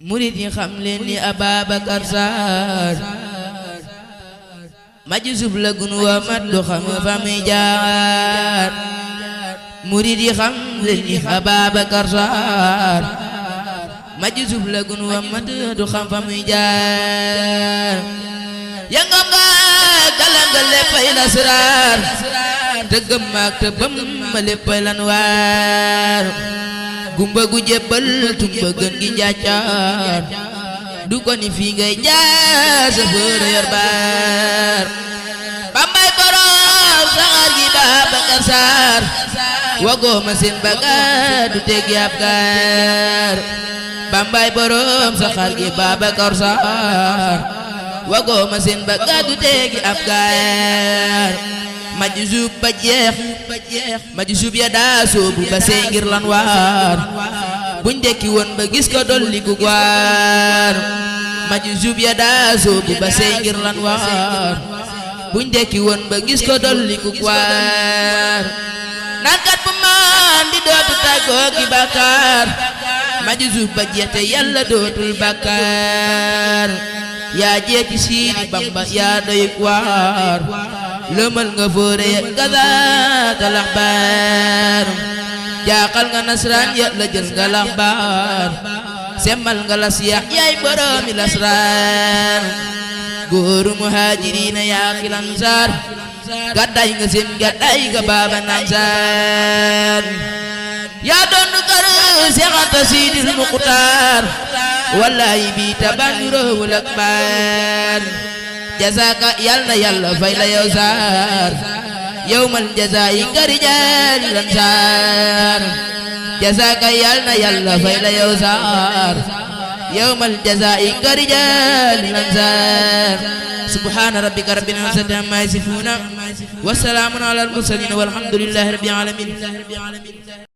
murid yi xam leen ni Ababakar Sarr majusub la gun wa mat du xam fa muy jaar. murid yi xam leen ni Ababakar Sarr majusub la gun wa mat du xam fa muy jaar. yangam nga galanga léppay lasraar tëggam ak tëbbam ma léppay lan waar. gumba gu jébbal tumba gën gi njaacaar du ko ni fii ngay jaar sa bëre yor baar. Bambay borom saxaar gi Babakar Sarr wagoo ma seen baga du teggi ab gaar. Bambay borom saxaar gi Babakar Sarr wagoo ma seen baga du teggi ab gaar. majusub ba jeex majusub ya daa soobu ba sey ngir lan waar. buñ dekki woon ba gis ko dolli ku waar. majusub ya daa soobu ba sey ngir lan waar. buñ dekki woon ba gis ko dolli ku waar. naankat bu maan di dootu tàggoo ki bàkkaar majusub ba jeex te yàlla dootul bàkkaar. yaa jeeti Siidi Bamba yaa doy waar lëmal nga foore ya gazaaka laxbaar. jaaxal nga nasraan ya la jël nga laxbaar semmal nga las ya yaay boroomi lasraar. góoru muhaajiriina yaa xil ansaar gàddaay nga seen gàddaay nga baaba nansaar. yaa doon kër Seex Anta Siidil Muxtaar wallahi bi tabanduroowul ak baar. jazaaka yal na yàlla fay la yow Sarr yawmal jazaa'i ka rijaalil ansaar. jazaaka yal na yàlla fay la yow Sarr yawmal jazaa'i ka rijaalil ansaar. subhaana rabbika rabbil izzati ammaa yasifuuna wa salaamun alal mursaliin walhamdulillaahi rabbil aalamiin.